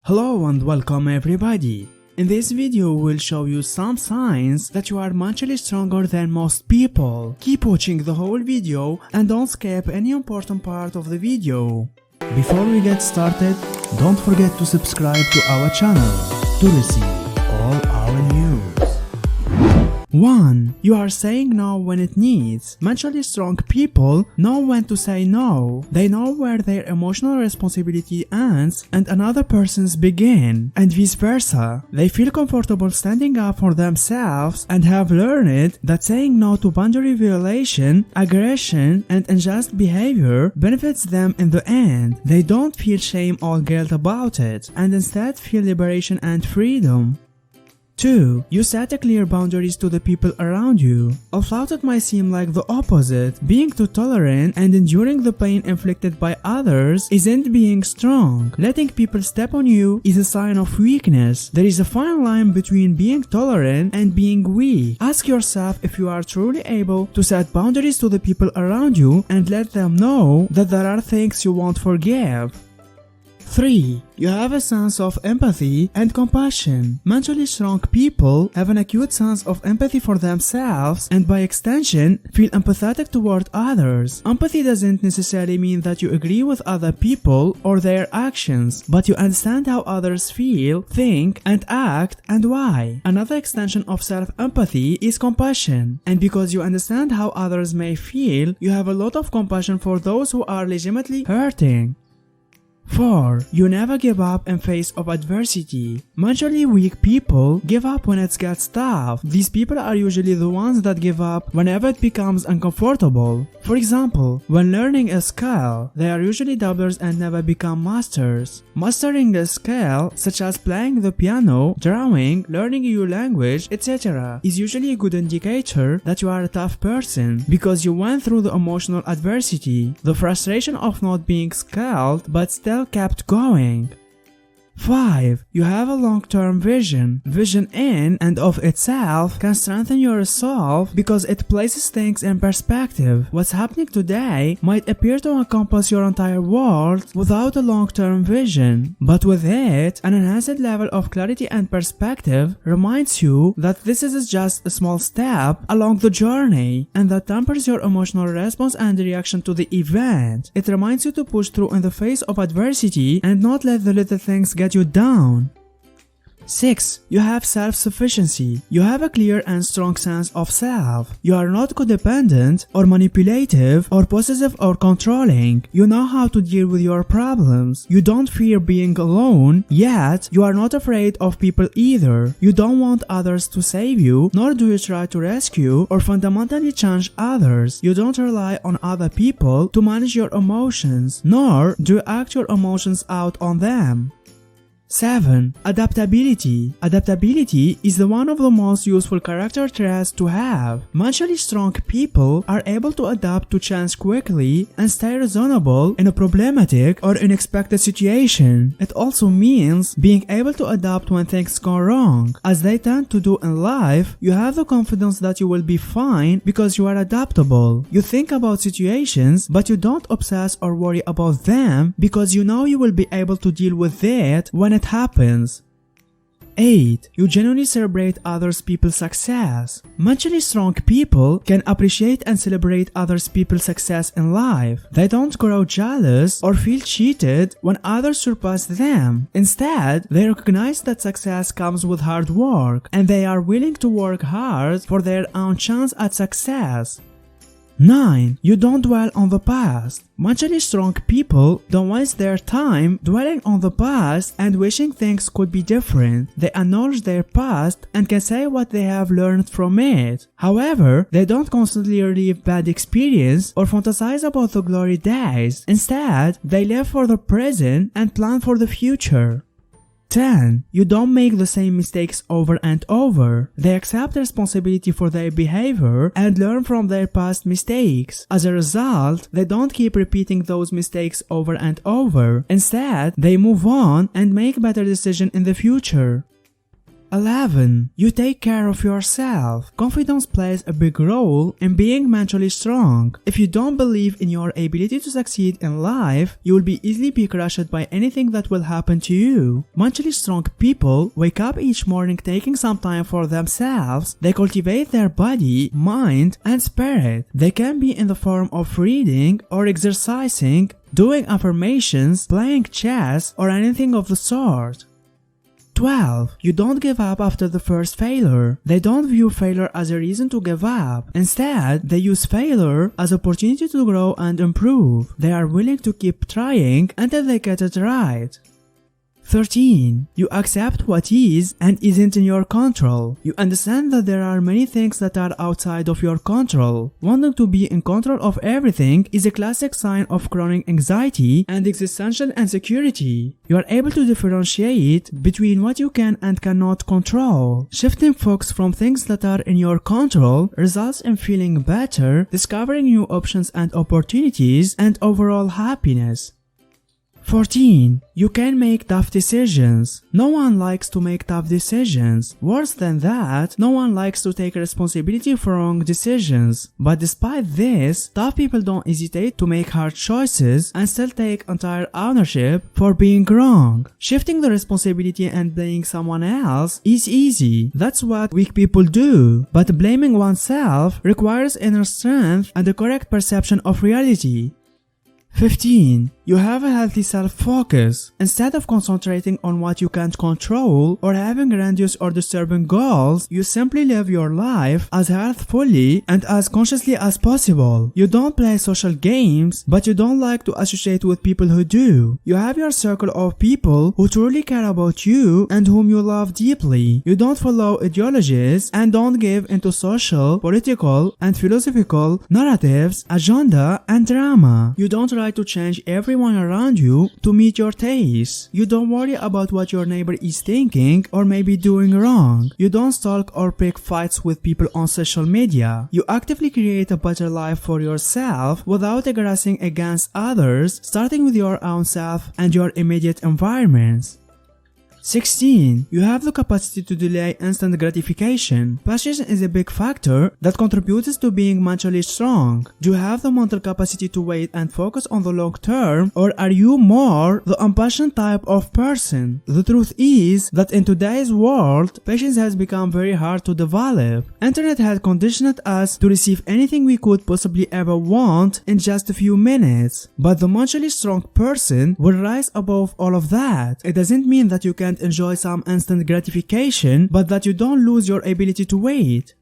Hello and welcome everybody. In this video we'll show you some signs that you are mentally stronger than most people. Keep watching the whole video and don't skip any important part of the video. Before we get started, don't forget to subscribe to our channel to receive all our news. 1. You are saying no when it needs. Mentally strong people know when to say no. They know where their emotional responsibility ends and another person's begin, and vice versa. They feel comfortable standing up for themselves and have learned that saying no to boundary violation, aggression, and unjust behavior benefits them in the end. They don't feel shame or guilt about it, and instead feel liberation and freedom. 2. You set clear boundaries to the people around you. Although it might seem like the opposite, being too tolerant and enduring the pain inflicted by others isn't being strong. Letting people step on you is a sign of weakness. There is a fine line between being tolerant and being weak. Ask yourself if you are truly able to set boundaries to the people around you and let them know that there are things you won't forgive. 3. You have a sense of empathy and compassion. Mentally strong people have an acute sense of empathy for themselves and by extension feel empathetic toward others. Empathy doesn't necessarily mean that you agree with other people or their actions, but you understand how others feel, think, and act and why. Another extension of self-empathy is compassion, and because you understand how others may feel, you have a lot of compassion for those who are legitimately hurting. 4. You never give up in face of adversity. Mentally weak people give up when it gets tough. These people are usually the ones that give up whenever it becomes uncomfortable. For example, when learning a skill, they are usually dabblers and never become masters. Mastering a skill, such as playing the piano, drawing, learning a new language, etc., is usually a good indicator that you are a tough person because you went through the emotional adversity, the frustration of not being skilled but still kept going. 5. You have a long-term vision. Vision in and of itself can strengthen your resolve because it places things in perspective. What's happening today might appear to encompass your entire world without a long-term vision, but with it, an enhanced level of clarity and perspective reminds you that this is just a small step along the journey, and that tempers your emotional response and reaction to the event. It reminds you to push through in the face of adversity and not let the little things get you down. 6. You have self-sufficiency. You have a clear and strong sense of self. You are not codependent or manipulative or possessive or controlling. You know how to deal with your problems. You don't fear being alone, yet you are not afraid of people either. You don't want others to save you, nor do you try to rescue or fundamentally change others. You don't rely on other people to manage your emotions, nor do you act your emotions out on them. 7. Adaptability. Adaptability is the one of the most useful character traits to have. Mentally strong people are able to adapt to change quickly and stay reasonable in a problematic or unexpected situation. It also means being able to adapt when things go wrong. As they tend to do in life, you have the confidence that you will be fine because you are adaptable. You think about situations, but you don't obsess or worry about them because you know you will be able to deal with it when it happens. 8. You genuinely celebrate others people's success. Mentally strong people can appreciate and celebrate others people's success in life. They don't grow jealous or feel cheated when others surpass them. Instead, they recognize that success comes with hard work, and they are willing to work hard for their own chance at success. 9. You don't dwell on the past. Mentally strong people don't waste their time dwelling on the past and wishing things could be different. They acknowledge their past and can say what they have learned from it. However, they don't constantly relive bad experience or fantasize about the glory days. Instead, they live for the present and plan for the future. 10. You don't make the same mistakes over and over. They accept responsibility for their behavior and learn from their past mistakes. As a result, they don't keep repeating those mistakes over and over. Instead, they move on and make better decisions in the future. 11. You take care of yourself. Confidence plays a big role in being mentally strong. If you don't believe in your ability to succeed in life, you will be easily be crushed by anything that will happen to you. Mentally strong people wake up each morning taking some time for themselves. They cultivate their body, mind, and spirit. They can be in the form of reading or exercising, doing affirmations, playing chess, or anything of the sort. 12. You don't give up after the first failure. They don't view failure as a reason to give up. Instead, they use failure as an opportunity to grow and improve. They are willing to keep trying until they get it right. 13. You accept what is and isn't in your control. You understand that there are many things that are outside of your control. Wanting to be in control of everything is a classic sign of chronic anxiety and existential insecurity. You are able to differentiate between what you can and cannot control. Shifting focus from things that are in your control results in feeling better, discovering new options and opportunities, and overall happiness. 14. You can make tough decisions. No one likes to make tough decisions. Worse than that, no one likes to take responsibility for wrong decisions. But despite this, tough people don't hesitate to make hard choices and still take entire ownership for being wrong. Shifting the responsibility and blaming someone else is easy. That's what weak people do. But blaming oneself requires inner strength and a correct perception of reality. 15. You have a healthy self-focus. Instead of concentrating on what you can't control or having grandiose or disturbing goals, you simply live your life as healthfully and as consciously as possible. You don't play social games, but you don't like to associate with people who do. You have your circle of people who truly care about you and whom you love deeply. You don't follow ideologies and don't give into social, political, and philosophical narratives, agenda, and drama. You don't try to change everyone around you to meet your tastes. You don't worry about what your neighbor is thinking or maybe doing wrong. You don't stalk or pick fights with people on social media. You actively create a better life for yourself without aggressing against others, starting with your own self and your immediate environments. 16. You have the capacity to delay instant gratification. Passion is a big factor that contributes to being mentally strong. Do you have the mental capacity to wait and focus on the long term, or are you more the impatient type of person? The truth is that in today's world, patience has become very hard to develop. Internet has conditioned us to receive anything we could possibly ever want in just a few minutes. But the mentally strong person will rise above all of that. It doesn't mean that you can't enjoy some instant gratification, but that you don't lose your ability to wait.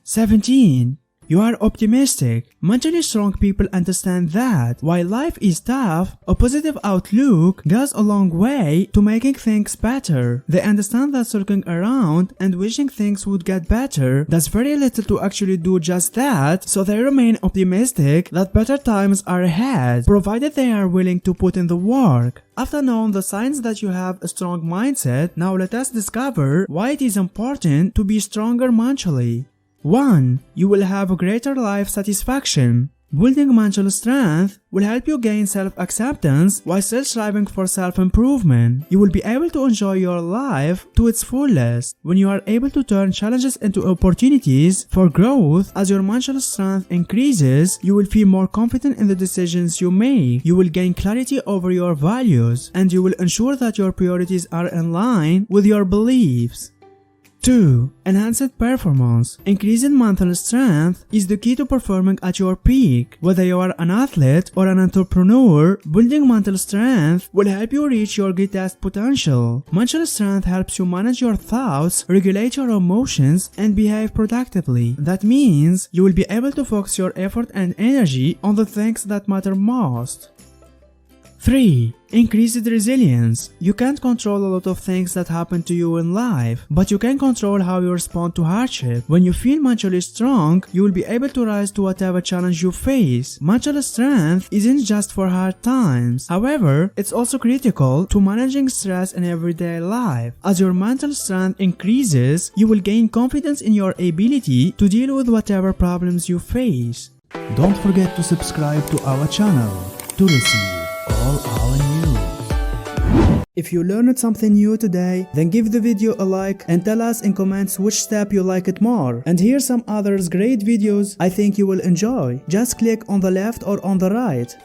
17. You are optimistic. Mentally strong people understand that while life is tough, a positive outlook goes a long way to making things better. They understand that circling around and wishing things would get better does very little to actually do just that, so they remain optimistic that better times are ahead, provided they are willing to put in the work. After knowing the signs that you have a strong mindset, now let us discover why it is important to be stronger mentally. 1. You will have a greater life satisfaction. Building mental strength will help you gain self-acceptance while still striving for self-improvement. You will be able to enjoy your life to its fullest. When you are able to turn challenges into opportunities for growth, as your mental strength increases, you will feel more confident in the decisions you make. You will gain clarity over your values, and you will ensure that your priorities are in line with your beliefs. 2. Enhanced performance. Increasing mental strength is the key to performing at your peak. Whether you are an athlete or an entrepreneur, building mental strength will help you reach your greatest potential. Mental strength helps you manage your thoughts, regulate your emotions, and behave productively. That means you will be able to focus your effort and energy on the things that matter most. 3. Increased resilience. You can't control a lot of things that happen to you in life, but you can control how you respond to hardship. When you feel mentally strong, you will be able to rise to whatever challenge you face. Mental strength isn't just for hard times. However, it's also critical to managing stress in everyday life. As your mental strength increases, you will gain confidence in your ability to deal with whatever problems you face. Don't forget to subscribe to our channel to receive all our news. If you learned something new today, then give the video a like and tell us in comments which step you like it more. And here's some others great videos I think you will enjoy. Just click on the left or on the right.